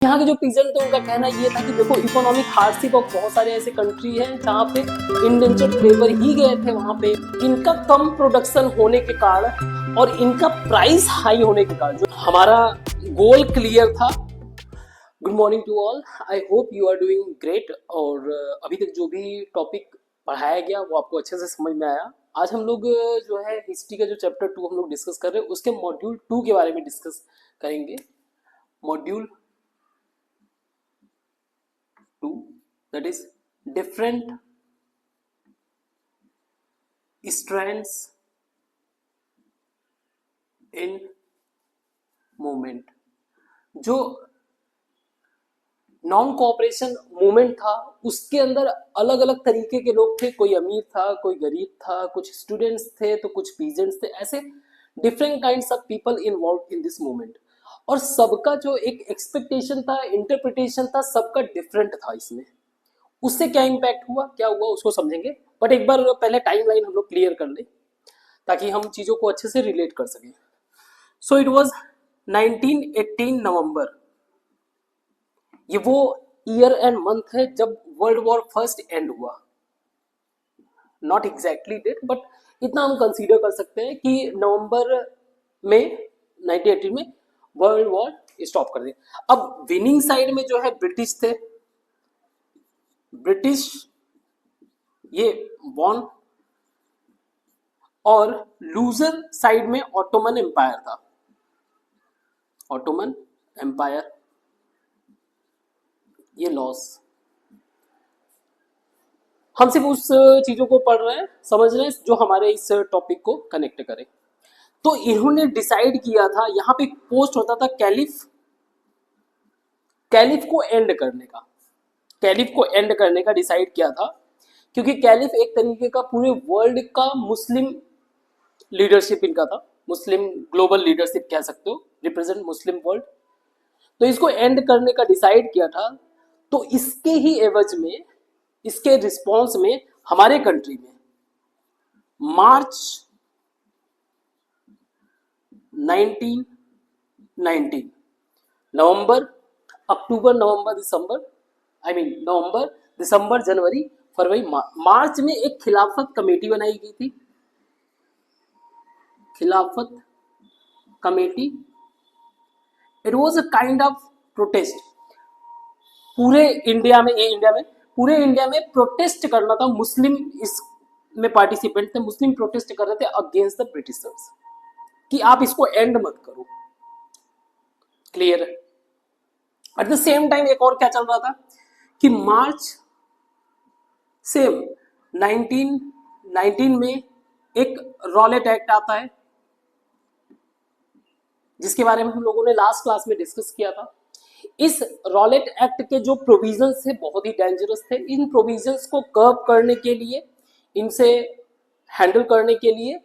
यहाँ के जो पीजेंट थे उनका कहना ये था कि देखो इकोनॉमिक हार्डशिप और बहुत सारे ऐसे कंट्री हैं जहाँ पे इंडेंचर्ड लेबर ही गए थे वहां पे, इनका कम प्रोडक्शन होने के कारण और इनका प्राइस हाई होने के कारण जो हमारा गोल क्लियर था। Good morning to all, I hope you are doing great. और अभी तक जो भी टॉपिक पढ़ाया गया वो आपको अच्छे से समझ में आया। आज हम लोग जो है हिस्ट्री का जो चैप्टर 2 हम लोग डिस्कस कर रहे हैं उसके मॉड्यूल 2 के बारे में डिस्कस करेंगे। Module 2 that is different strands in movement। जो नॉन कोऑपरेशन मूवमेंट था उसके अंदर अलग अलग तरीके के लोग थे, कोई अमीर था, कोई गरीब था, कुछ स्टूडेंट्स थे तो कुछ पीजेंट्स थे, ऐसे different kinds of people involve in this movement. और सबका जो एक एक्सपेक्टेशन था, इंटरप्रिटेशन था, सबका डिफरेंट था। इसमें उससे क्या इम्पैक्ट हुआ, क्या हुआ उसको समझेंगे, बट एक बार पहले टाइमलाइन हम लोग क्लियर कर ले ताकि हम चीजों को अच्छे से रिलेट कर सकें। सो इट वाज 1918 नवंबर, ये वो ईयर एंड मंथ है जब वर्ल्ड वॉर फर्स्ट एंड हुआ। नॉट एग्जैक्टली डेट बट इतना हम कंसीडर कर सकते हैं कि नवंबर में 1918 में वर्ल्ड वॉर स्टॉप कर दिया। अब विनिंग साइड में जो है ब्रिटिश थे, ब्रिटिश ये वॉन, और लूजर साइड में ऑटोमन एम्पायर था। ऑटोमन एम्पायर ये लॉस। हम सिर्फ उस चीजों को पढ़ रहे हैं, समझ रहे हैं जो हमारे इस टॉपिक को कनेक्ट करे। तो इन्होंने डिसाइड किया था, यहां पे पोस्ट होता था कैलिफ, कैलिफ को एंड करने का, कैलिफ को एंड करने का डिसाइड किया था, क्योंकि कैलिफ एक तरीके का पूरे वर्ल्ड का मुस्लिम लीडरशिप इनका था, मुस्लिम ग्लोबल लीडरशिप कह सकते हो, रिप्रेजेंट मुस्लिम वर्ल्ड। तो इसको एंड करने का डिसाइड किया था। तो इसके ही एवज में, इसके रिस्पॉन्स में हमारे कंट्री में मार्च 1919 नवंबर, अक्टूबर, नवंबर, दिसंबर, नवंबर, दिसंबर, जनवरी, फरवरी, मार्च में एक खिलाफत कमेटी बनाई गई थी। खिलाफत committee, it was a kind of protest. पूरे इंडिया में, ये इंडिया में, पूरे इंडिया में प्रोटेस्ट करना था। मुस्लिम इसमें पार्टिसिपेंट थे, मुस्लिम प्रोटेस्ट कर रहे थे अगेंस्ट द ब्रिटिशर्स कि आप इसको एंड मत करो। क्लियर है? एट द सेम टाइम एक और क्या चल रहा था कि मार्च सेम 1919 में एक रॉलेट एक्ट आता है, जिसके बारे में हम लोगों ने लास्ट क्लास में डिस्कस किया था। इस रॉलेट एक्ट के जो प्रोविजंस थे बहुत ही डेंजरस थे। इन प्रोविजंस को कर्ब करने के लिए, इनसे हैंडल करने के लिए,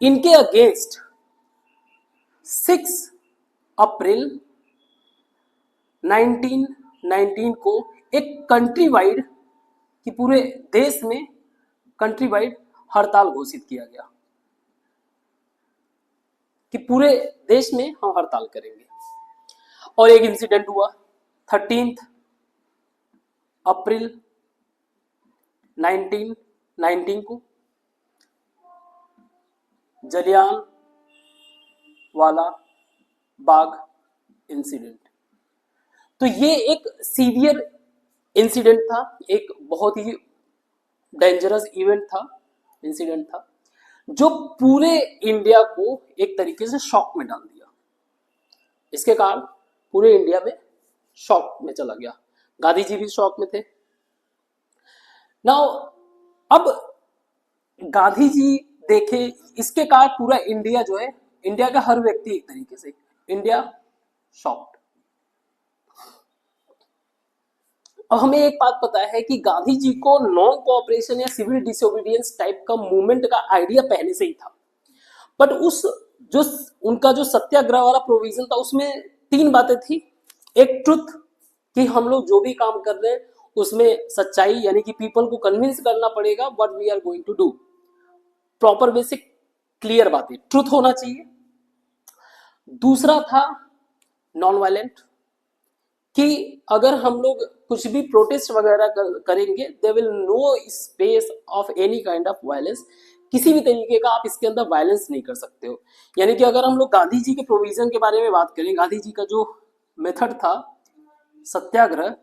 इनके अगेंस्ट 6 अप्रैल 1919 को एक कंट्री वाइड, कि पूरे देश में कंट्री वाइड हड़ताल घोषित किया गया कि पूरे देश में हम हड़ताल करेंगे। और एक इंसिडेंट हुआ 13 अप्रैल 1919 को, जलियान वाला बाग इंसिडेंट। तो ये एक सीवियर इंसिडेंट था, एक बहुत ही डेंजरस इवेंट था, इंसिडेंट था, जो पूरे इंडिया को एक तरीके से शॉक में डाल दिया। इसके कारण पूरे इंडिया में शॉक में चला गया। गांधी जी भी शॉक में थे। नाउ अब गांधी जी देखे, इसके कारण पूरा इंडिया जो है, इंडिया का हर व्यक्ति एक तरीके से, इंडिया शॉक्ड। अब हमें एक बात पता है कि गांधी जी को नॉन कोऑपरेशन या सिविल डिसोबीडियंस टाइप का मूवमेंट का आइडिया पहले से ही था, बट उस जो उनका जो सत्याग्रह वाला प्रोविजन था उसमें 3 बातें थी। एक ट्रुथ, कि हम लोग जो भी काम कर रहे हैं उसमें सच्चाई, यानी कि पीपल को कन्विंस करना पड़ेगा what we are going to do. Proper basic clear बातें, ट्रुथ होना चाहिए। दूसरा था नॉन वायलेंट, कि अगर हम लोग कुछ भी प्रोटेस्ट वगैरह करेंगे, they will no space of any kind of violence, किसी भी तरीके का आप इसके अंदर वायलेंस नहीं कर सकते हो। यानी कि अगर हम लोग गांधी जी के प्रोविजन के बारे में बात करें, गांधी जी का जो मेथड था सत्याग्रह,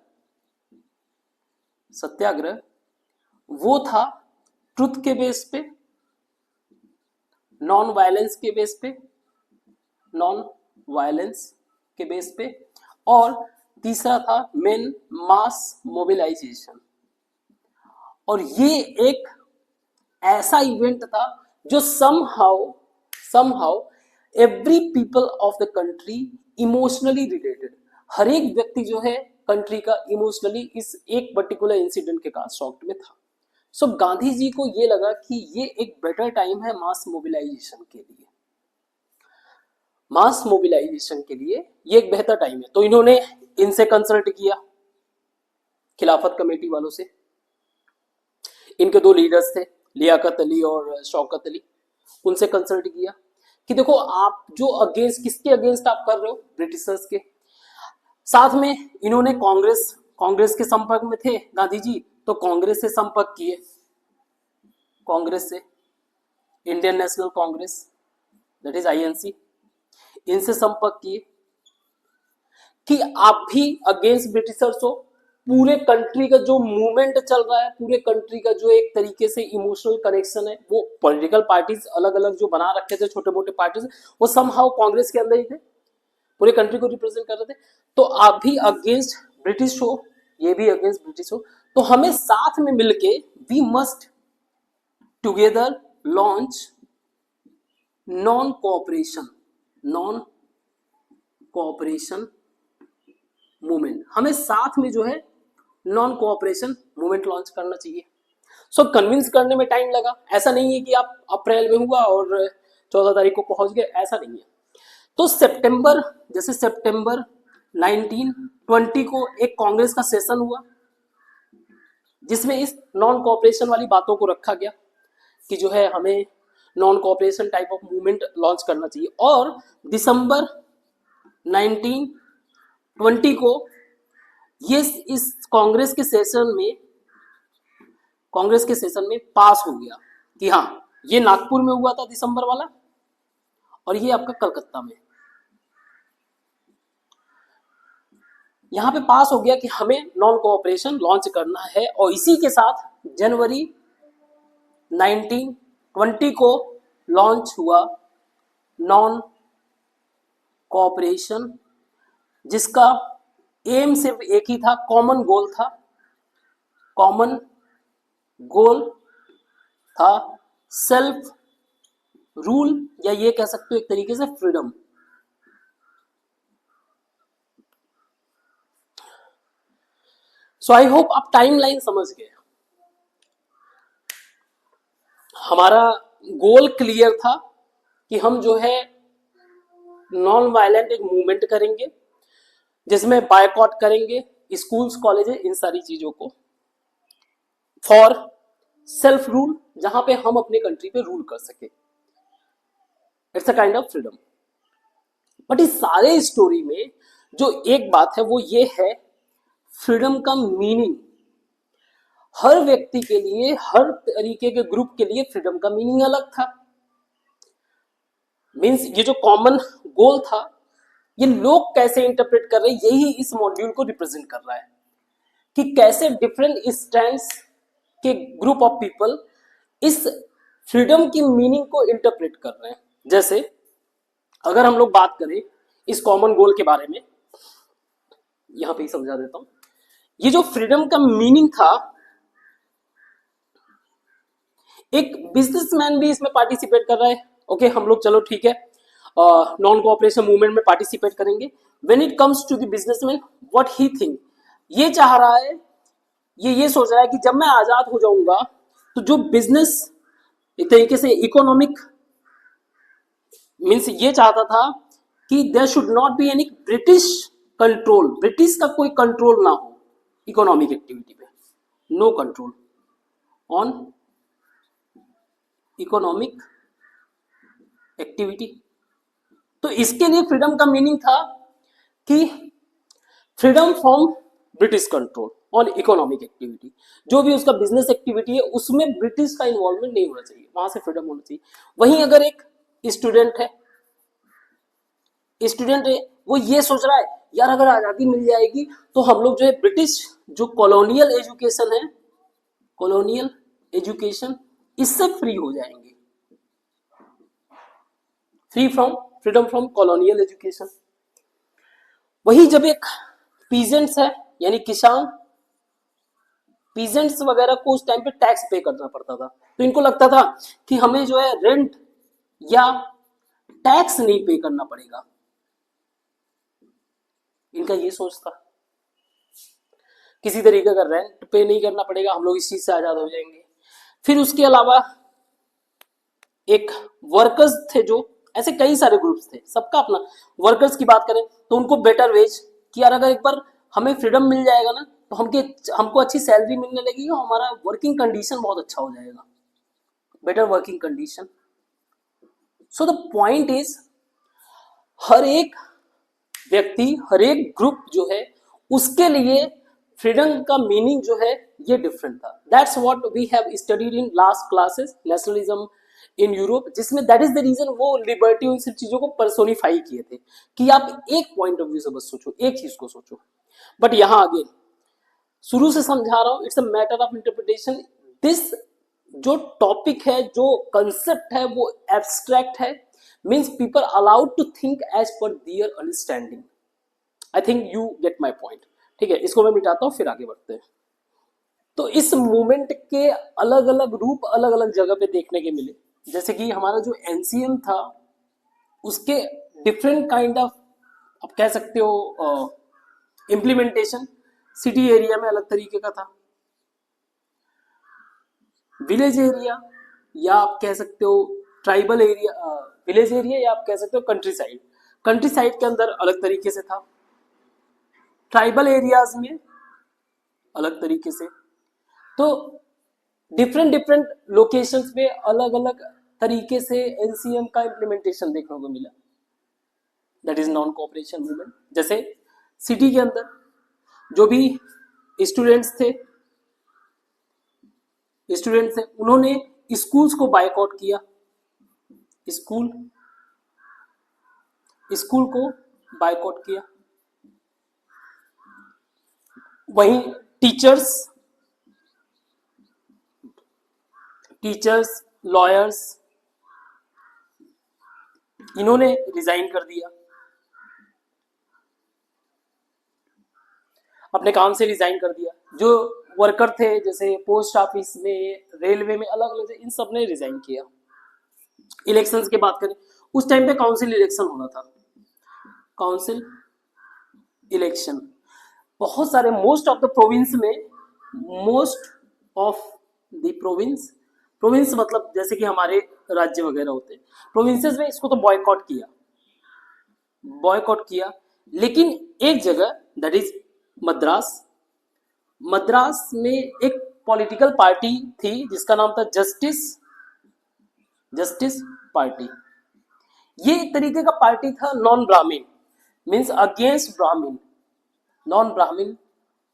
सत्याग्रह वो था ट्रुथ के बेस पे, नॉन वायलेंस के बेस पे, नॉन वायलेंस के बेस पे, और तीसरा था मेन मास मोबिलाइजेशन। और ये एक ऐसा इवेंट था जो somehow every people of the country emotionally related, हर एक व्यक्ति जो है कंट्री का इमोशनली इस एक पर्टिकुलर इंसिडेंट के कारण शॉक्ड में था। सो गांधी जी को ये लगा कि ये एक बेटर टाइम है मास मोबिलाइजेशन के लिए, मास मोबिलाइजेशन के लिए ये एक बेहतर टाइम है। तो इन्होंने इनसे कंसल्ट किया, खिलाफत कमेटी वालों से। इनके दो लीडर्स थे, लियाकत अली और शौकत अली, उनसे कंसल्ट किया कि देखो आप जो अगेंस्ट, किसके अगेंस्ट आप कर रहे हो, ब्रिटिशर्स के। साथ में इन्होंने कांग्रेस के संपर्क में थे गांधी जी, तो कांग्रेस से संपर्क किए, कांग्रेस से, Indian national Congress that is INC, इनसे संपर्क किए कि आप भी अगेंस्ट ब्रिटिशर्स हो। पूरे कंट्री का जो मूवमेंट चल रहा है, पूरे कंट्री का जो एक तरीके से इमोशनल कनेक्शन है, वो पॉलिटिकल पार्टीज अलग अलग जो बना रखे थे, छोटे मोटे पार्टीज, वो समहाउ कांग्रेस के अंदर ही थे, पूरे कंट्री को रिप्रेजेंट कर रहे थे। तो आप भी अगेंस्ट ब्रिटिश हो, ये भी अगेंस्ट ब्रिटिश हो, तो हमें साथ में मिलके we must together launch non cooperation movement, हमें साथ में जो है नॉन कोऑपरेशन मूवमेंट लॉन्च करना चाहिए। सो कन्विंस करने में टाइम लगा, ऐसा नहीं है कि आप अप्रैल में हुआ और 14 तारीख को पहुंच गए, ऐसा नहीं है। तो सितंबर 1920 को एक कांग्रेस का सेशन हुआ जिसमें इस नॉन कोऑपरेशन वाली बातों को रखा गया कि जो है हमें non cooperation type of movement launch करना चाहिए। और दिसंबर 1920 को ये इस कांग्रेस के सेशन में पास हो गया कि हाँ, ये नागपुर में हुआ था दिसंबर वाला, और ये आपका कलकत्ता में, यहां पे पास हो गया कि हमें नॉन कोऑपरेशन लॉन्च करना है। और इसी के साथ जनवरी 1920 को लॉन्च हुआ नॉन कोऑपरेशन, जिसका एम सिर्फ एक ही था, कॉमन गोल था सेल्फ रूल, या ये कह सकते हो एक तरीके से फ्रीडम। सो आई होप आप टाइमलाइन समझ गए। हमारा गोल क्लियर था कि हम जो है नॉन वायलेंट एक मूवमेंट करेंगे जिसमें बायकॉट करेंगे स्कूल्स, कॉलेजेस, इन सारी चीजों को, फॉर सेल्फ रूल, जहां पे हम अपने कंट्री पे रूल कर सके। It's a kind of freedom. But इस सारे स्टोरी में जो एक बात है वो ये है, फ्रीडम का मीनिंग हर व्यक्ति के लिए, हर तरीके के ग्रुप के लिए फ्रीडम का मीनिंग अलग था। मींस ये जो कॉमन गोल था, ये लोग कैसे इंटरप्रेट कर रहे हैं, यही इस मॉड्यूल को रिप्रेजेंट कर रहा है कि कैसे डिफरेंट स्टैंड्स के ग्रुप ऑफ पीपल इस फ्रीडम की मीनिंग को इंटरप्रेट कर रहे हैं। जैसे अगर हम लोग बात करें इस कॉमन गोल के बारे में, यहां पे ही समझा देता हूं। ये जो फ्रीडम का मीनिंग था, एक बिजनेसमैन भी इसमें पार्टिसिपेट कर रहा है। ओके, हम लोग चलो ठीक है नॉन कोऑपरेशन मूवमेंट में पार्टिसिपेट करेंगे। When it comes to the businessman, what he think, ये चाह रहा है, ये सोच रहा है कि जब मैं आजाद हो जाऊंगा तो जो बिजनेस एक तरीके से इकोनॉमिक, मीन्स ये चाहता था कि there should not be any British control, British का कोई कंट्रोल ना हो इकोनॉमिक एक्टिविटी पे, no control on economic activity. तो इसके लिए फ्रीडम का मीनिंग था कि freedom from British control on economic activity, जो भी उसका बिजनेस एक्टिविटी है उसमें ब्रिटिश का इन्वॉल्वमेंट नहीं होना चाहिए, वहां से फ्रीडम होना चाहिए। वहीं अगर एक स्टूडेंट है, वो ये सोच रहा है यार अगर आजादी मिल जाएगी तो हम लोग जो है ब्रिटिश जो कॉलोनियल एजुकेशन है, कॉलोनियल एजुकेशन, इससे फ्री हो जाएंगे, फ्रीडम फ्रॉम कॉलोनियल एजुकेशन। वही जब एक पीजेंट्स है यानी किसान, पीजेंट्स वगैरह को उस टाइम पे टैक्स पे करना पड़ता था, तो इनको लगता था कि हमें जो है रेंट या टैक्स नहीं पे करना पड़ेगा, इनका ये सोच था किसी तरीके का रेंट पे नहीं करना पड़ेगा, हम लोग इस चीज से आजाद हो जाएंगे। फिर उसके अलावा एक वर्कर्स थे, जो ऐसे कई सारे ग्रुप्स थे, सबका अपना। वर्कर्स की बात करें तो उनको बेटर वेज, कि यार अगर एक बार हमें फ्रीडम मिल जाएगा ना तो हमको अच्छी सैलरी मिलने लगेगी और हमारा वर्किंग कंडीशन बहुत अच्छा हो जाएगा, better working condition. So the point is, हर एक व्यक्ति, हर एक ग्रुप जो है उसके लिए फ्रीडम का मीनिंग जो है ये डिफरेंट था। That's what we have studied in last classes, nationalism in Europe, जिसमें दैट इज द रीजन वो लिबर्टी उन सब चीजों को पर्सोनिफाई किए थे कि आप एक पॉइंट ऑफ व्यू से बस सोचो, एक चीज को सोचो। बट यहां आगे शुरू से समझा रहा हूं, it's a matter of interpretation. This जो टॉपिक है, जो कंसेप्ट है वो एब्स्ट्रैक्ट है, means people allowed to think as per their understanding. I think you get my point. ठीक है, इसको मैं मिटाता हूं फिर आगे बढ़ते हैं। तो इस मूवमेंट के अलग अलग रूप अलग अलग जगह पे देखने के मिले, जैसे कि हमारा जो एनसीएम था उसके डिफरेंट काइंड ऑफ, आप कह सकते हो इम्प्लीमेंटेशन। सिटी एरिया में अलग तरीके का था, विलेज एरिया या आप कह सकते हो ट्राइबल एरिया, विलेज एरिया या आप कह सकते हो कंट्री साइड, कंट्री साइड के अंदर अलग तरीके से था, ट्राइबल एरियाज में अलग तरीके से। तो डिफरेंट डिफरेंट लोकेशंस में अलग अलग तरीके से एनसीएम का इम्प्लीमेंटेशन देखने को मिला, that is non cooperation movement. जैसे सिटी के अंदर जो भी स्टूडेंट्स थे उन्होंने स्कूल्स को बायकॉट किया, स्कूल स्कूल को बायकॉट किया। वहीं टीचर्स लॉयर्स इन्होंने रिजाइन कर दिया, अपने काम से रिजाइन कर दिया। जो वर्कर थे जैसे पोस्ट ऑफिस में, रेलवे में, अलग अलग, इन सब ने रिजाइन किया। इलेक्शंस की बात करें, उस टाइम पे काउंसिल इलेक्शन होना था, काउंसिल इलेक्शन बहुत सारे, मोस्ट ऑफ द प्रोविंस में, मोस्ट ऑफ द प्रोविंस मतलब जैसे कि हमारे राज्य वगैरह होते हैं, प्रोविंसेस में इसको तो बॉयकॉट किया। लेकिन एक जगह दैट इज मद्रास में एक पॉलिटिकल पार्टी थी जिसका नाम था जस्टिस पार्टी। ये एक तरीके का पार्टी था non Brahmin, means against Brahmin, non Brahmin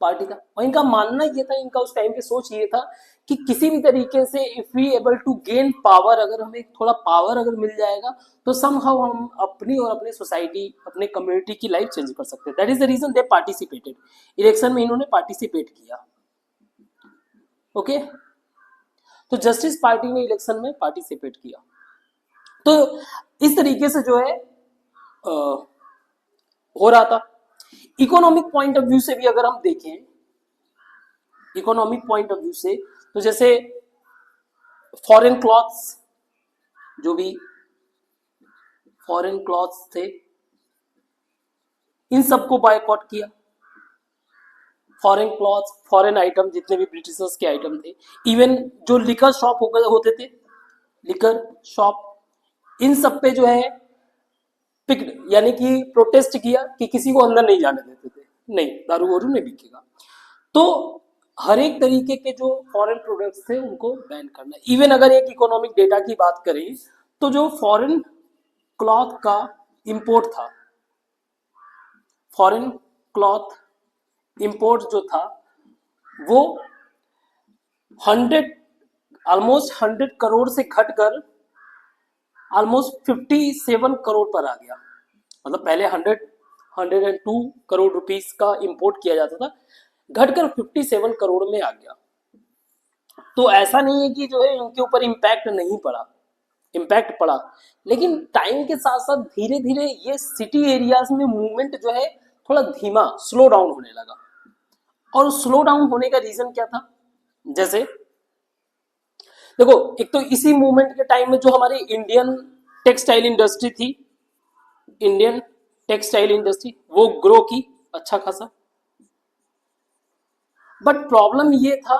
party था। और इनका मानना ये था, इनका उस टाइम पे सोच ये था कि किसी भी तरीके से if we able to gain power, अगर हमें थोड़ा पावर अगर मिल जाएगा तो समहाउ हम अपनी और अपने सोसाइटी, अपने कम्युनिटी की लाइफ चेंज कर सकते हैं। That is the reason they participated, election में इन्होंने पार्टिसिपेट किया। ओके तो जस्टिस पार्टी ने इलेक्शन में पार्टिसिपेट किया। तो इस तरीके से जो है हो रहा था। इकोनॉमिक पॉइंट ऑफ व्यू से भी अगर हम देखें, इकोनॉमिक पॉइंट ऑफ व्यू से, तो जैसे फॉरेन क्लॉथ्स, जो भी फॉरेन क्लॉथ्स थे इन सबको बायकॉट किया। फॉरेन क्लॉथ्स, फॉरेन आइटम, जितने भी ब्रिटिशर्स के आइटम थे, इवन जो लिकर शॉप होते थे, लिकर शॉप, इन सब पे जो है पिक्ड, यानी कि प्रोटेस्ट किया कि किसी को अंदर नहीं जाने देते थे, नहीं दारू वारू नहीं बिकेगा। तो हर एक तरीके के जो फॉरेन प्रोडक्ट्स थे उनको बैन करना। इवन अगर एक इकोनॉमिक डेटा की बात करें तो जो फॉरेन क्लॉथ का इंपोर्ट था, फॉरेन क्लॉथ इंपोर्ट जो था वो 100 ऑलमोस्ट 100 करोड़ से घटकर ऑलमोस्ट 57 करोड़ पर आ गया। मतलब पहले 102 करोड़ रुपीस का इंपोर्ट किया जाता था, घटकर 57 करोड़ में आ गया। तो ऐसा नहीं है कि जो है इनके ऊपर इम्पैक्ट नहीं पड़ा, इम्पैक्ट पड़ा, लेकिन टाइम के साथ साथ धीरे धीरे ये सिटी एरियाज में मूवमेंट जो है थोड़ा धीमा, स्लो डाउन होने लगा। और स्लो डाउन होने का रीजन क्या था? जैसे देखो, एक तो इसी मूवमेंट के टाइम में जो हमारी इंडियन टेक्सटाइल इंडस्ट्री थी, इंडियन टेक्सटाइल इंडस्ट्री वो ग्रो की अच्छा खासा। बट प्रॉब्लम ये था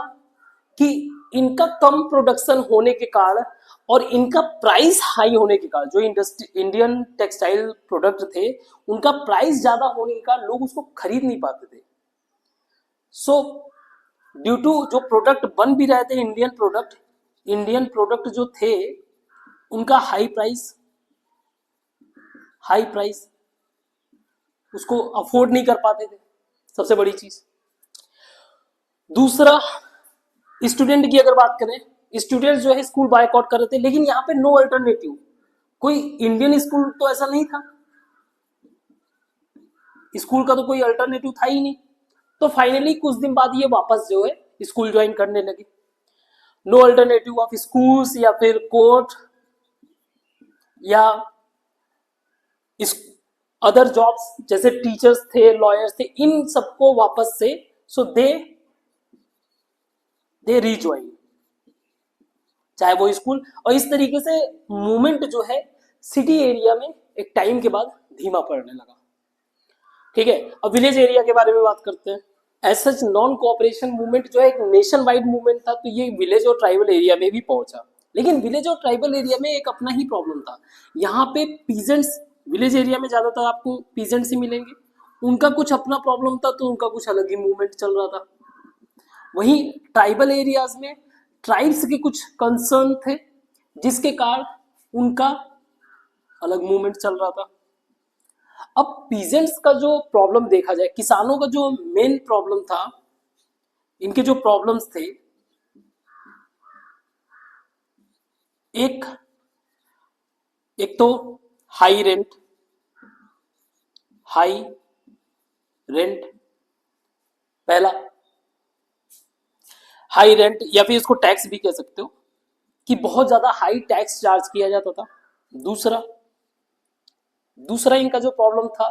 कि इनका कम प्रोडक्शन होने के कारण और इनका प्राइस हाई होने के कारण, जो इंडियन टेक्सटाइल प्रोडक्ट थे उनका प्राइस ज्यादा होने के कारण लोग उसको खरीद नहीं पाते थे। सो ड्यू टू जो प्रोडक्ट बन भी रहे थे, इंडियन प्रोडक्ट जो थे उनका हाई प्राइस उसको अफोर्ड नहीं कर पाते थे, सबसे बड़ी चीज। दूसरा, स्टूडेंट की अगर बात करें, स्टूडेंट जो है स्कूल बायकॉट कर रहे थे, लेकिन यहाँ पे नो अल्टरनेटिव, कोई इंडियन स्कूल तो ऐसा नहीं था, स्कूल का तो कोई अल्टरनेटिव था ही नहीं। तो फाइनली कुछ दिन बाद ये वापस जो है स्कूल ज्वाइन करने लगे। नो अल्टरनेटिव ऑफ स्कूल्स या फिर कोर्ट या इस अदर जॉब्स, जैसे टीचर्स थे, लॉयर्स थे, इन सबको वापस से सो दे रीज्वाइन, चाहे वो स्कूल। और इस तरीके से मूवमेंट जो है सिटी एरिया में एक टाइम के बाद धीमा पड़ने लगा। ठीक है, अब विलेज एरिया के बारे में बात करते हैं। As such non cooperation movement जो है एक नेशन वाइड मूवमेंट था, तो ये विलेज और ट्राइबल एरिया में भी पहुंचा। लेकिन विलेज और ट्राइबल एरिया में एक अपना ही प्रॉब्लम था। यहाँ पे पीजेंट्स, विलेज एरिया में ज्यादातर आपको पीजेंट्स ही मिलेंगे, उनका कुछ अपना प्रॉब्लम था, तो उनका कुछ अलग ही मूवमेंट चल रहा था। वहीं ट्राइबल एरियाज में ट्राइब्स के कुछ कंसर्न थे, जिसके कारण उनका अलग मूवमेंट चल रहा था। अब पीजेंट्स का जो प्रॉब्लम देखा जाए, किसानों का जो मेन प्रॉब्लम था, इनके जो प्रॉब्लम्स थे, एक तो हाई रेंट पहला, हाई रेंट या फिर इसको टैक्स भी कह सकते हो कि बहुत ज्यादा हाई टैक्स चार्ज किया जाता था। दूसरा इनका जो प्रॉब्लम था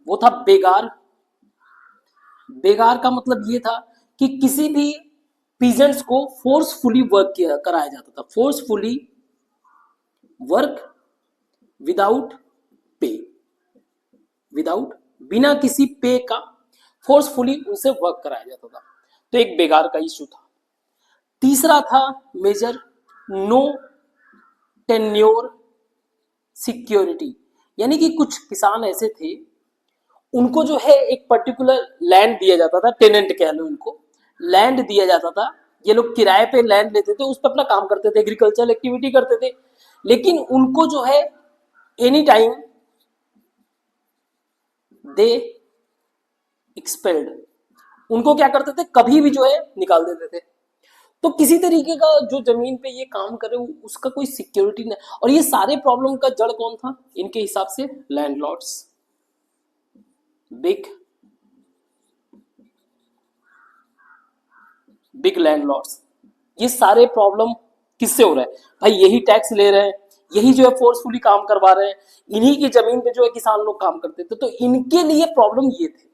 वो था बेगार का मतलब ये था कि किसी भी पीजेंट्स को फोर्सफुली वर्क कराया जाता था, फोर्सफुली वर्क विदाउट पे, बिना किसी पे का फोर्सफुली उनसे वर्क कराया जाता था। तो एक बेगार का इश्यू था। तीसरा था मेजर नो टेन्योर सिक्योरिटी, यानी कि कुछ किसान ऐसे थे, उनको जो है एक पर्टिकुलर लैंड दिया जाता था, टेनेंट कह लो इनको, लैंड दिया जाता था, ये लोग किराए पे लैंड लेते थे, उस पर अपना काम करते थे, एग्रीकल्चर एक्टिविटी करते थे, लेकिन उनको जो है एनी टाइम दे एक्सपेल्ड, उनको क्या करते थे, कभी भी जो है निकाल देते थे। तो किसी तरीके का जो जमीन पे ये काम करे उसका कोई सिक्योरिटी नहीं। और ये सारे प्रॉब्लम का जड़ कौन था इनके हिसाब से? Landlords, big landlords. ये सारे प्रॉब्लम किससे हो रहा है भाई? यही टैक्स ले रहे हैं, यही जो है फोर्सफुली काम करवा रहे हैं, इन्हीं की जमीन पे जो है किसान लोग काम करते थे, तो इनके लिए प्रॉब्लम ये थे।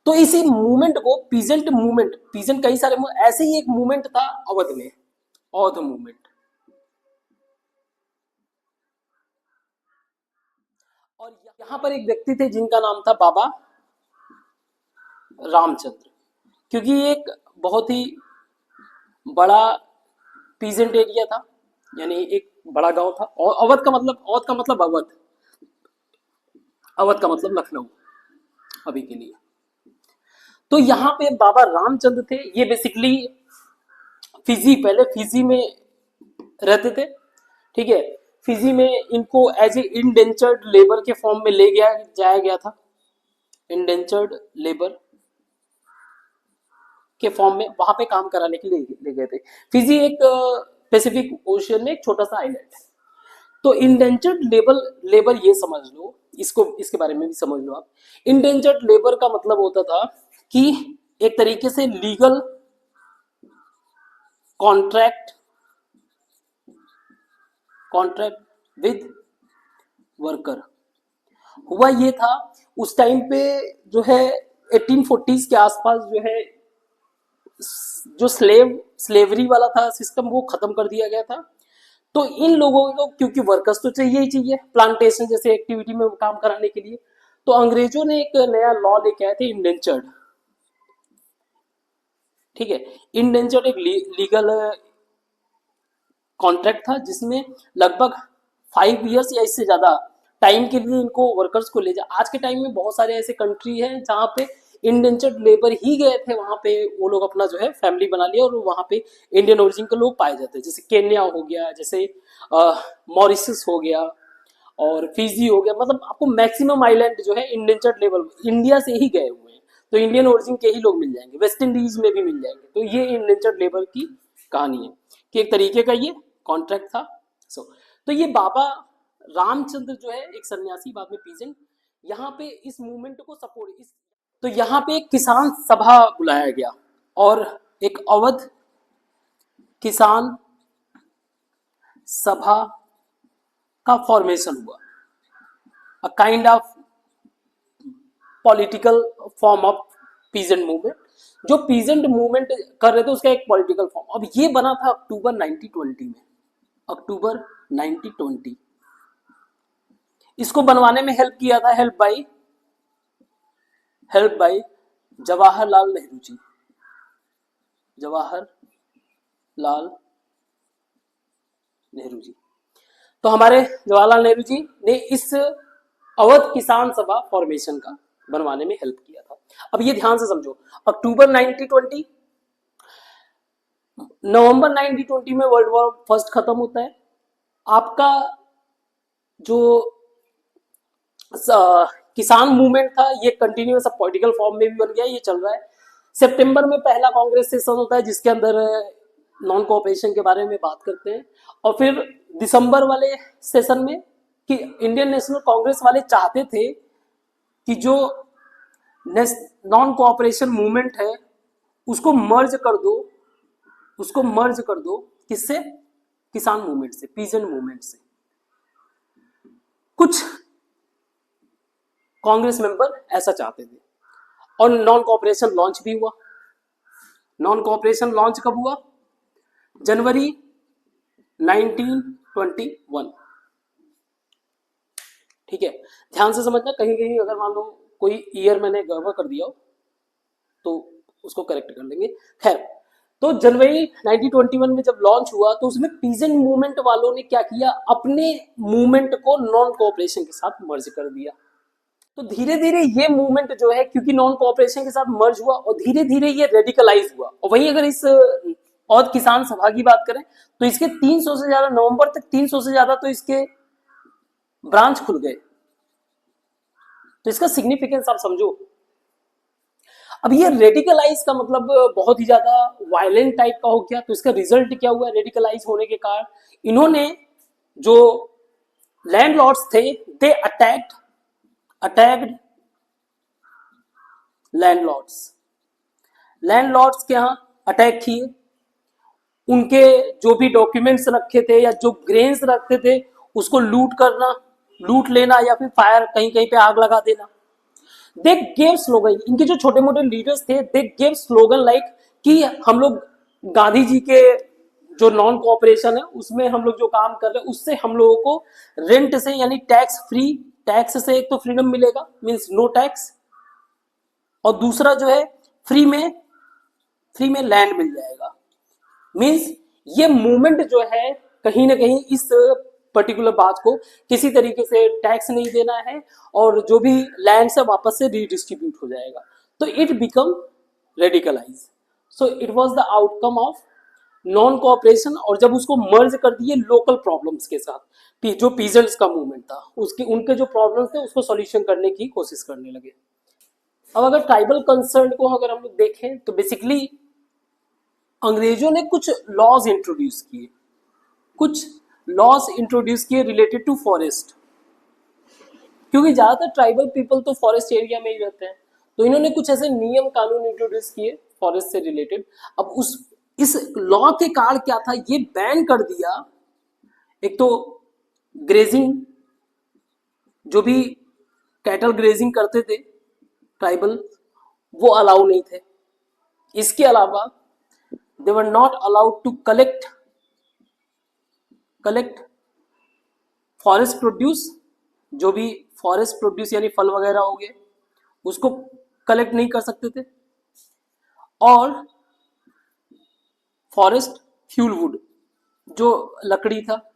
तो इसी मूवमेंट को पीजेंट कई सारे ऐसे ही एक मूवमेंट था अवध में, औध मूवमेंट। और यहां पर एक व्यक्ति थे जिनका नाम था बाबा रामचंद्र, क्योंकि एक बहुत ही बड़ा पीजेंट एरिया था, यानी एक बड़ा गांव था। और औध का मतलब अवध का मतलब लखनऊ अभी के लिए। तो यहाँ पे बाबा रामचंद्र थे, ये बेसिकली पहले फिजी में रहते थे। ठीक है, फिजी में इनको एज ए इंडेंचर्ड लेबर के फॉर्म में ले जाया गया था, इंडेंचर्ड लेबर। के फॉर्म में वहां पे काम कराने के लिए ले गए थे। फिजी एक पैसिफिक ओशियन में एक छोटा सा आइलैंड है। तो इंडेंचर्ड लेबर लेबर ये समझ लो, इसको इसके बारे में भी समझ लो आप। इंडेंचर्ड लेबर का मतलब होता था कि एक तरीके से लीगल कॉन्ट्रैक्ट विद वर्कर। हुआ ये था उस टाइम पे जो है 1840s के आसपास जो है जो स्लेवरी वाला था सिस्टम वो खत्म कर दिया गया था। तो इन लोगों को क्योंकि वर्कर्स तो चाहिए ही चाहिए प्लांटेशन जैसे एक्टिविटी में काम कराने के लिए, तो अंग्रेजों ने एक नया लॉ लेके आए थे इंडेंचर्ड। ठीक है, इंडेंचर्ड एक लीगल कॉन्ट्रैक्ट था जिसमें लगभग 5 इयर्स या इससे ज्यादा टाइम के लिए इनको वर्कर्स को ले जा। आज के टाइम में बहुत सारे ऐसे कंट्री हैं जहाँ पे इंडेंचर्ड लेबर ही गए थे, वहां पे वो लोग अपना जो है फैमिली बना लिया और वहां पे इंडियन ओरिजिन के लोग पाए जाते हैं। जैसे केन्या हो गया, जैसे मॉरिशस हो गया और फिजी हो गया। मतलब आपको मैक्सिमम आइलैंड जो है इंडेंचर्ड लेबर इंडिया से ही गए हुए हैं, तो इंडियन ओरिजिन के ही लोग मिल जाएंगे, वेस्ट इंडीज में भी मिल जाएंगे। तो ये इंडेंचर्ड लेबर की कहानी है कि एक तरीके का ये कॉन्ट्रैक्ट था। तो ये बाबा रामचंद्र जो है एक सन्यासी, बाद में पीजेंट, यहाँ पे इस मूवमेंट को सपोर्ट तो यहाँ पे एक किसान सभा बुलाया गया और एक अवध किसान सभा का फॉर्मेशन हुआ, a kind of political form of peasant movement. जो पीजेंट मूवमेंट कर रहे थे उसका एक पॉलिटिकल फॉर्म। अब ये बना था अक्टूबर 1920 में, अक्टूबर 1920। इसको बनवाने में हेल्प किया था हेल्प बाई जवाहरलाल नेहरू जी। जवाहरलाल नेहरू जी, तो हमारे जवाहरलाल नेहरू जी ने इस अवध किसान सभा फॉर्मेशन का बनवाने में हेल्प किया था। अब ये ध्यान से समझो, अक्टूबर 1920, नवंबर 1920 में वर्ल्ड वॉर फर्स्ट खत्म होता है। आपका जो किसान मूवमेंट था ये कंटिन्यूअस पॉलिटिकल फॉर्म में भी बन गया, ये चल रहा है। सितंबर में पहला कांग्रेस सेशन होता है जिसके अंदर नॉन कोऑपरेशन के बारे में बात करते हैं, और फिर दिसंबर वाले सेशन में कि इंडियन नेशनल कांग्रेस वाले चाहते थे कि जो नॉन कोऑपरेशन मूवमेंट है उसको मर्ज कर दो किससे? किसान मूवमेंट से, पीजेंट मूवमेंट से। कुछ कांग्रेस मेंबर ऐसा चाहते थे और नॉन कोऑपरेशन लॉन्च भी हुआ। नॉन कोऑपरेशन लॉन्च कब हुआ? जनवरी 1921। ठीक है, ध्यान से समझना, कहीं कहीं अगर मान लो कोई ईयर मैंने गड़बड़ कर दिया हो तो उसको करेक्ट कर लेंगे। खैर, तो जनवरी 1921 में जब लॉन्च हुआ तो उसमें पीजेंट मूवमेंट वालों ने क्या किया, अपने मूवमेंट को नॉन कोऑपरेशन के साथ मर्ज कर दिया। तो धीरे धीरे ये मूवमेंट जो है क्योंकि नॉन कोऑपरेशन के साथ मर्ज हुआ और धीरे धीरे ये रेडिकलाइज हुआ। और वहीं अगर इस और किसान सभा की बात करें तो इसके 300 से ज्यादा, नवंबर तक 300 से ज्यादा तो इसके ब्रांच खुल गए। तो इसका सिग्निफिकेंस आप समझो। अब ये रेडिकलाइज का मतलब बहुत ही ज्यादा वायलेंट टाइप का हो गया। तो इसका रिजल्ट क्या हुआ? रेडिकलाइज होने के कारण इन्होंने जो लैंडलॉर्ड्स थे दे अटैक्ड लैंडलॉर्ड्स के यहाँ अटैक किए। उनके जो भी डॉक्यूमेंट्स रखे थे या जो ग्रेन्स रखते थे उसको लूट लेना या फिर फायर कहीं कहीं पे आग लगा देना। दे गेव स्लोगन, इनके जो छोटे मोटे लीडर्स थे दे गेव स्लोगन लाइक कि हम लोग गांधी जी के जो नॉन कोऑपरेशन है उसमें हम लोग जो काम कर रहे हैं उससे हम लोगों को रेंट से यानी टैक्स फ्री, टैक्स से एक तो फ्रीडम मिलेगा मींस नो टैक्स, और दूसरा जो है फ्री में लैंड मिल जाएगा। मींस ये मूवमेंट जो है कहीं ना कहीं इस पर्टिकुलर बात को किसी तरीके से टैक्स नहीं देना है और जो भी लैंड से वापस से रीडिस्ट्रीब्यूट हो जाएगा। तो it become radicalise. So it was the outcome of non cooperation. और जब उसको मर्ज कर दिए लोकल प्रॉब्लम्स के साथ, जो पीजेंट्स का मूवमेंट था उनके जो प्रॉब्लम्स थे उसको सॉल्यूशन करने की कोशिश करने लगे। अब अगर ट्राइबल कंसर्न को अगर हम लोग देखें तो बेसिकली अंग्रेजों ने कुछ लॉज इंट्रोड्यूस किए, कुछ लॉज इंट्रोड्यूस किए रिलेटेड टू फॉरेस्ट, क्योंकि ज्यादातर ट्राइबल पीपल तो फॉरेस्ट एरिया में ही रहते हैं, तो इन्होंने कुछ ऐसे नियम कानून इंट्रोड्यूस किए फॉरेस्ट से रिलेटेड। अब उस इस लॉ के कारण क्या था, ये बैन कर दिया, एक तो ग्रेजिंग, जो भी कैटल ग्रेजिंग करते थे ट्राइबल, वो अलाउ नहीं थे। इसके अलावा they were not allowed to collect forest produce, जो भी फॉरेस्ट प्रोड्यूस यानी फल वगैरह हो गए उसको कलेक्ट नहीं कर सकते थे। और फॉरेस्ट फ्यूल वुड, जो लकड़ी था।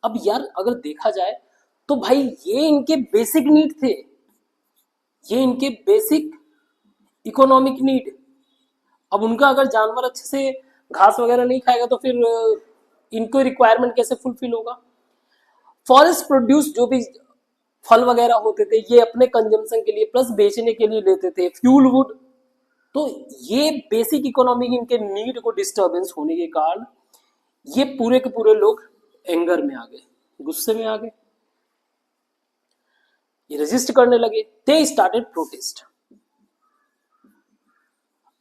अब यार अगर देखा जाए तो भाई ये इनके बेसिक नीड थे, ये इनके बेसिक इकोनॉमिक नीड। अब उनका अगर जानवर अच्छे से घास वगैरह नहीं खाएगा तो फिर इनको रिक्वायरमेंट कैसे फुलफिल होगा। फॉरेस्ट प्रोड्यूस जो भी फल वगैरह होते थे ये अपने कंजम्पशन के लिए प्लस बेचने के लिए लेते थे, फ्यूल वुड। तो ये बेसिक इकोनॉमिक इनके नीड को डिस्टर्बेंस होने के कारण ये पूरे के पूरे लोग एंगर में आ गए, गुस्से में आ गए, ये रेजिस्ट करने लगे। They started protest.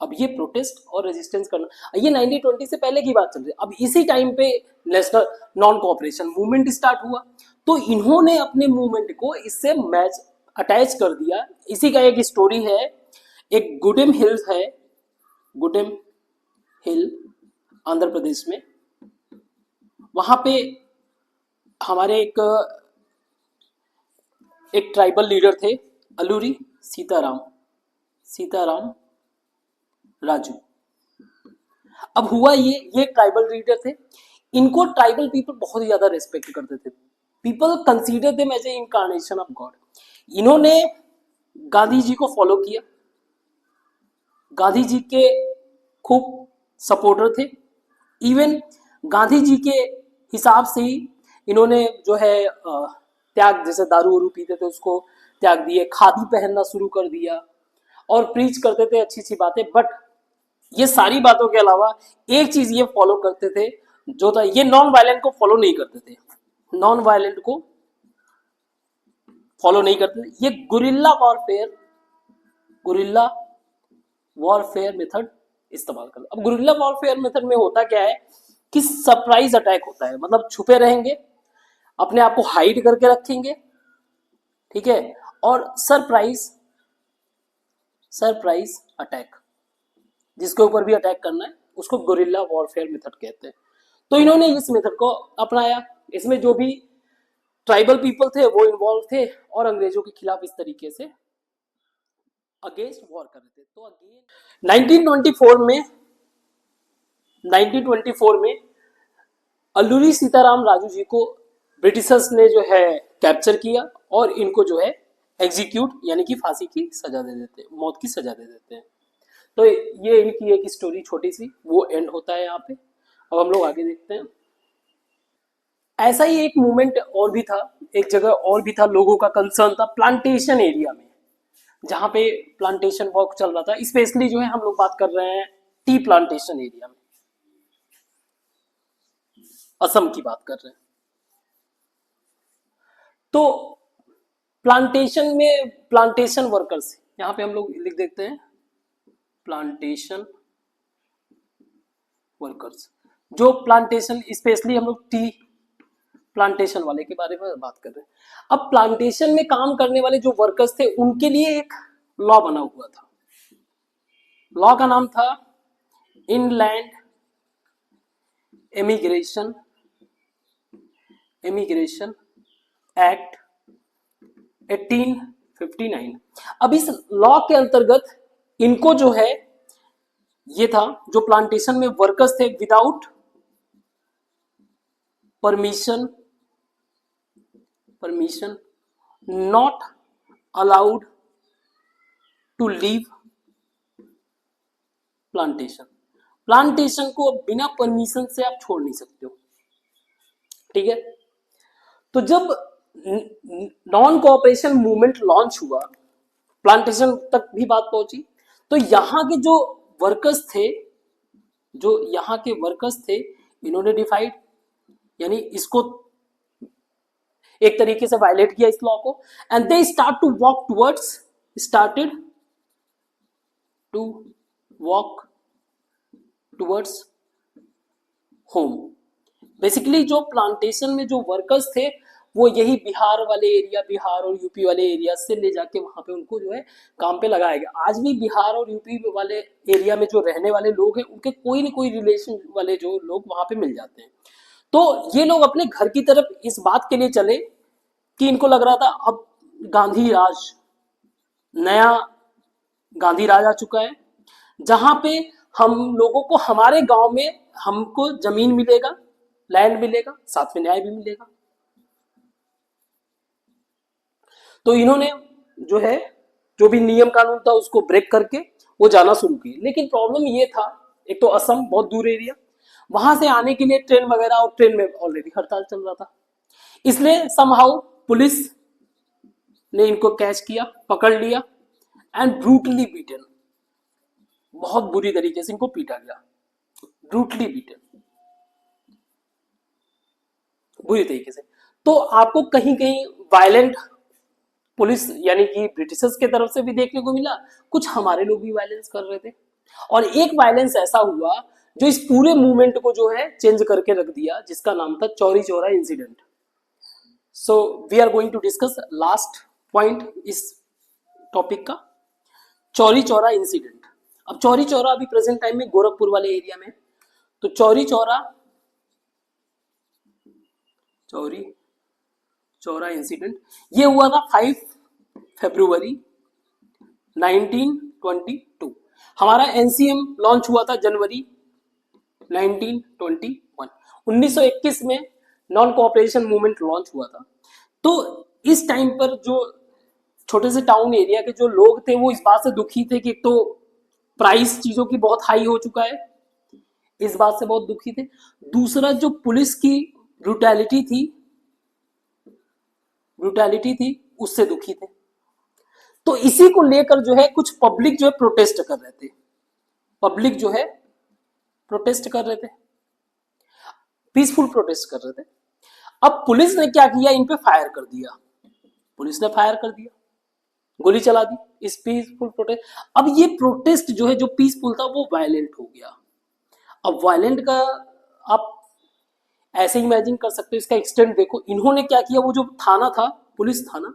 अब ये प्रोटेस्ट और रेजिस्टेंस करना, ये 1920 से पहले की बात चल रही है। अब इसी टाइम पे national non cooperation movement start हुआ, तो इन्होंने अपने मूवमेंट को इससे मैच अटैच कर दिया। इसी का एक स्टोरी है, एक गुडेम हिल्स है, गुडेम हिल आंध्र प्रदेश में। वहां पे हमारे एक ट्राइबल लीडर थे, अलूरी सीताराम राजू। अब हुआ ये ट्राइबल लीडर थे, इनको ट्राइबल पीपल बहुत ही ज्यादा रेस्पेक्ट करते थे। People consider them as a incarnation of god. इन्होंने गांधी जी को फॉलो किया, गांधी जी के खूब सपोर्टर थे। इवन गांधी जी के हिसाब से ही इन्होंने जो है त्याग, जैसे दारू वारू पीते थे उसको त्याग दिए, खादी पहनना शुरू कर दिया और प्रीच करते थे अच्छी अच्छी बातें। बट ये सारी बातों के अलावा एक चीज ये फॉलो करते थे, जो था ये नॉन वायलेंट को फॉलो नहीं करते थे, नॉन वायलेंट को फॉलो नहीं करते थे। ये गुरिल्ला वॉरफेयर मेथड इस्तेमाल कर। अब गुरिल्ला वॉरफेयर मेथड में होता क्या है कि सरप्राइज अटैक होता है, मतलब छुपे रहेंगे, अपने आप को हाइड करके रखेंगे, ठीक है, और सरप्राइज अटैक, जिसके ऊपर भी अटैक करना है उसको गुरिल्ला वॉरफेयर मेथड कहते हैं। तो इन्होंने इस मेथड को अपनाया। इसमें जो भी ट्राइबल पीपल थे वो इन्वॉल्व थे और अंग्रेजों के खिलाफ इस तरीके से अगेंस्ट वॉर कर रहे थे। तो अगेन 1924 में अल्लूरी सीताराम राजू जी को ब्रिटिशर्स ने जो है कैप्चर किया और इनको जो है एग्जीक्यूट यानी कि फांसी की सजा दे देते हैं, मौत की सजा दे देते हैं। तो ये इनकी एक स्टोरी छोटी सी, वो एंड होता है यहाँ पे। अब हम लोग आगे देखते हैं। ऐसा ही एक मूवमेंट और भी था, एक जगह और भी था, लोगों का कंसर्न था प्लांटेशन एरिया में, जहां पे प्लांटेशन वर्क चल रहा था। स्पेशली जो है हम लोग बात कर रहे हैं टी प्लांटेशन एरिया में, असम की बात कर रहे हैं। तो प्लांटेशन में प्लांटेशन वर्कर्स, यहां पे हम लोग लिख देते हैं प्लांटेशन वर्कर्स, जो प्लांटेशन स्पेशली हम लोग टी प्लांटेशन वाले के बारे में बात कर रहे हैं। अब प्लांटेशन में काम करने वाले जो वर्कर्स थे उनके लिए एक लॉ बना हुआ था। लॉ का नाम था इनलैंड इमिग्रेशन एक्ट 1859। अब इस लॉ के अंतर्गत इनको जो है ये था, जो प्लांटेशन में वर्कर्स थे without permission not allowed to leave plantation को बिना परमिशन से आप छोड़ नहीं सकते हो, ठीक है। तो जब नॉन कोऑपरेशन मूवमेंट लॉन्च हुआ, प्लांटेशन तक भी बात पहुंची, तो यहां के जो वर्कर्स थे जो यहाँ के वर्कर्स थे इन्होंने डिफाइड, यानी इसको एक तरीके से वायलेट किया इस लॉ को, and they started to walk towards home. Basically जो प्लांटेशन में जो वर्कर्स थे वो यही बिहार वाले एरिया, बिहार और यूपी वाले एरिया से ले जाके वहां पे उनको जो है काम पे लगाया गया। आज भी बिहार और यूपी वाले एरिया में जो रहने वाले लोग हैं उनके कोई न कोई रिलेशन वाले जो लोग वहां पे मिल जाते हैं। तो ये लोग अपने घर की तरफ इस बात के लिए चले कि इनको लग रहा था अब गांधी राज, नया गांधी राज आ चुका है, जहां पे हम लोगों को हमारे गांव में हमको जमीन मिलेगा, लैंड मिलेगा, साथ में न्याय भी मिलेगा। तो इन्होंने जो है जो भी नियम कानून था उसको ब्रेक करके वो जाना शुरू किए। लेकिन प्रॉब्लम ये था, एक तो असम बहुत दूर एरिया, वहां से आने के लिए ट्रेन वगैरह, और ट्रेन में ऑलरेडी हड़ताल चल रहा था, इसलिए समहाउ पुलिस ने इनको कैच किया, पकड़ लिया एंड ब्रूटली बीटन, बहुत बुरी तरीके से इनको पीटा गया, ब्रूटली बीटन, बुरी तरीके से। तो आपको कहीं कहीं वायलेंट पुलिस यानी कि ब्रिटिशर्स के तरफ से भी देखने को मिला, कुछ हमारे लोग भी वायलेंस कर रहे थे, और एक वायलेंस ऐसा हुआ जो इस पूरे मूवमेंट को जो है चेंज करके रख दिया, जिसका नाम था Chauri Chaura incident. So we are going to discuss last point इस टॉपिक का, चौरी चौरा इंसिडेंट। अब चौरी चौरा अभी प्रेजेंट टाइम में गोरखपुर वाले एरिया में, तो चौरी चौरा इंसिडेंट ये हुआ था 5 फरवरी 1922। हमारा एनसीएम लॉन्च हुआ था जनवरी 1921। 1921 में नॉन कोऑपरेशन मूवमेंट लॉन्च हुआ था। तो इस टाइम पर जो छोटे से टाउन एरिया के जो लोग थे वो इस बात से दुखी थे कि तो प्राइस चीजों की बहुत हाई हो चुका है, इस बात से बहुत दुखी थे। दूसरा जो पुलिस की ब्रूटैलिटी थी उससे दुखी थे। तो इसी को लेकर जो है कुछ पब्लिक जो है प्रोटेस्ट कर रहे थे, पीसफुल प्रोटेस्ट कर रहे थे। अब पुलिस ने क्या किया, इन पे फायर कर दिया, गोली चला दी इस पीसफुल प्रोटेस्ट। अब ये प्रोटेस्ट जो है जो पीसफुल था वो वायलेंट हो गया। अब वायलेंट का आप ऐसे इमेजिन कर सकते हो, इसका एक्सटेंट देखो। इन्होंने क्या किया, वो जो थाना था पुलिस थाना,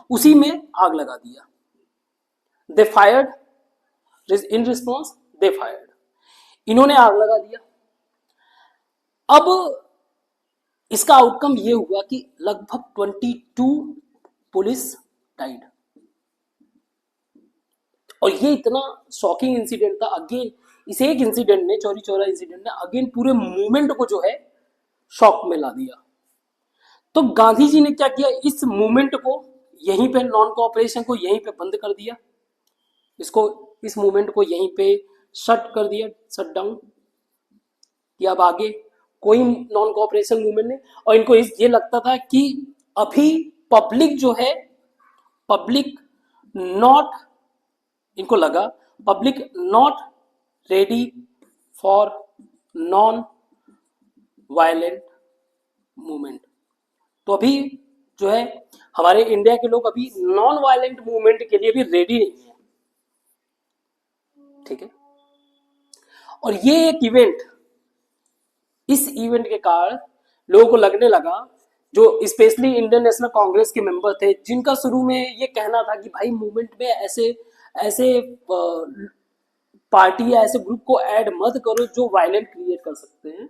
उसी में आग लगा दिया। दे फायर्ड इन रिस्पॉन्स, इन्होंने आग लगा दिया। अब इसका आउटकम ये हुआ कि लगभग 22 पुलिस डाइड, और ये इतना शॉकिंग इंसिडेंट था। अगेन इस एक इंसिडेंट ने, चौरी चौरा इंसिडेंट ने अगेन पूरे मूवमेंट को जो है शॉक में ला दिया। तो गांधी जी ने क्या किया, इस मूवमेंट को यहीं पे, नॉन कोऑपरेशन को यहीं पे बंद कर दिया, इस मूवमेंट को यहीं पे शट डाउन कि अब आगे कोई नॉन कोऑपरेशन मूवमेंट नहीं। और इनको ये लगता था कि अभी पब्लिक जो है, इनको लगा public not ready for non violent movement. तो अभी जो है हमारे इंडिया के लोग अभी नॉन वायलेंट मूवमेंट के लिए भी रेडी नहीं है, ठीक है। और ये एक इवेंट, इस इवेंट के कारण लोगों को लगने लगा, जो स्पेशली इंडियन नेशनल कांग्रेस के मेंबर थे, जिनका शुरू में ये कहना था कि भाई मूवमेंट में ऐसे पार्टी या ऐसे ग्रुप को ऐड मत करो जो वायलेंट क्रिएट कर सकते हैं,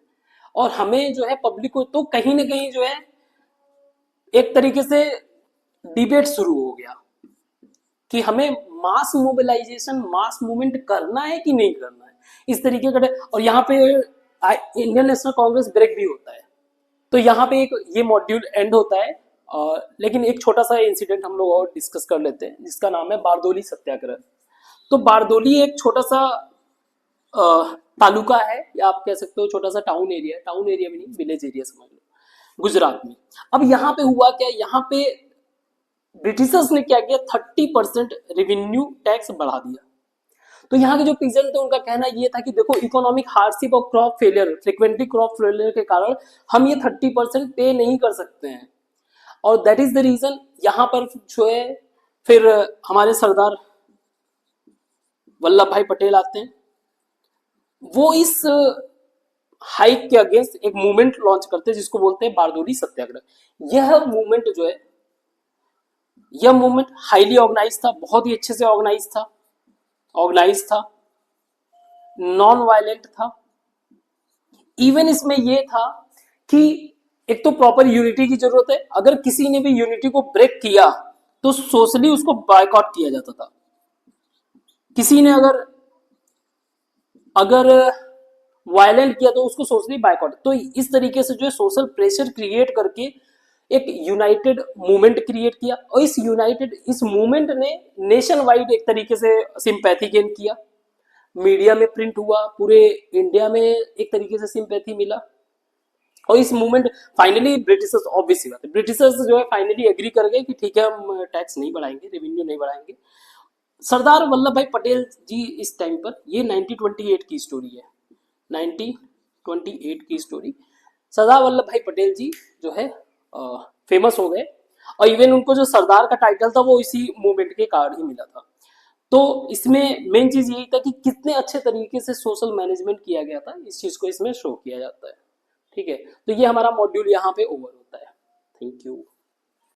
और हमें जो है पब्लिक को, तो कहीं ना कहीं जो है एक तरीके से डिबेट शुरू हो गया कि हमें मास मोबिलाइजेशन, मास मूवमेंट करना है कि नहीं करना है, इस तरीके का। और यहाँ पे इंडियन नेशनल कांग्रेस ब्रेक भी होता है। तो यहाँ पे एक ये मॉड्यूल एंड होता है, लेकिन एक छोटा सा इंसिडेंट हम लोग और डिस्कस कर लेते हैं, जिसका नाम है बारदोली सत्याग्रह। तो बारदोली एक छोटा सा तालुका है, या आप कह सकते हो छोटा सा टाउन एरिया में नहीं, विलेज एरिया समझ लो, गुजरात में। अब यहाँ पे हुआ क्या, यहाँ पे ब्रिटिशर्स ने क्या किया, 30% रेवेन्यू टैक्स बढ़ा दिया। तो यहाँ के जो पीजेंट थे उनका कहना ये था कि देखो इकोनॉमिक हार्डशिप और crop failure, frequently crop failure के कारण हम ये 30% पे नहीं कर सकते हैं, और दैट इज द रीजन यहाँ पर जो है फिर हमारे सरदार वल्लभ भाई पटेल आते हैं। वो इस हाइक के अगेंस्ट एक मूवमेंट लॉन्च करते हैं जिसको बोलते हैं बारदोली सत्याग्रह। यह मूवमेंट जो है, यह मूवमेंट हाईली ऑर्गेनाइज था, बहुत ही अच्छे से ऑर्गेनाइज था, नॉन वायलेंट था। इवन इसमें यह था कि एक तो प्रॉपर यूनिटी की जरूरत है, अगर किसी ने भी यूनिटी को ब्रेक किया तो सोशली उसको बायकॉट किया जाता था। किसी ने अगर अगर वायलेंट किया तो उसको सोशली बायकॉट। तो इस तरीके से जो है सोशल प्रेशर क्रिएट करके एक यूनाइटेड मूवमेंट क्रिएट किया, और इस मूवमेंट ने नेशन वाइड एक तरीके से सिंपैथी गेन किया, मीडिया में प्रिंट हुआ, पूरे इंडिया में एक तरीके से सिंपैथी मिला। और इस मूवमेंट फाइनली ब्रिटिशर्स, ऑब्वियसली बात है, ब्रिटिशर्स जो है फाइनली एग्री कर गए कि ठीक है हम टैक्स नहीं बढ़ाएंगे, रेवेन्यू नहीं बढ़ाएंगे। सरदार वल्लभ भाई पटेल जी इस टाइम पर, ये 1928 की स्टोरी है, 1928 की स्टोरी। सरदार वल्लभ भाई पटेल जी जो है फेमस हो गए, और इवन उनको जो सरदार का टाइटल था वो इसी मूवमेंट के कारण ही मिला था। तो इसमें मेन चीज यही था कि कितने अच्छे तरीके से सोशल मैनेजमेंट किया गया था, इस चीज को इसमें शो किया जाता है। ठीक है, तो ये हमारा मॉड्यूल यहाँ पे ओवर होता है। Thank you.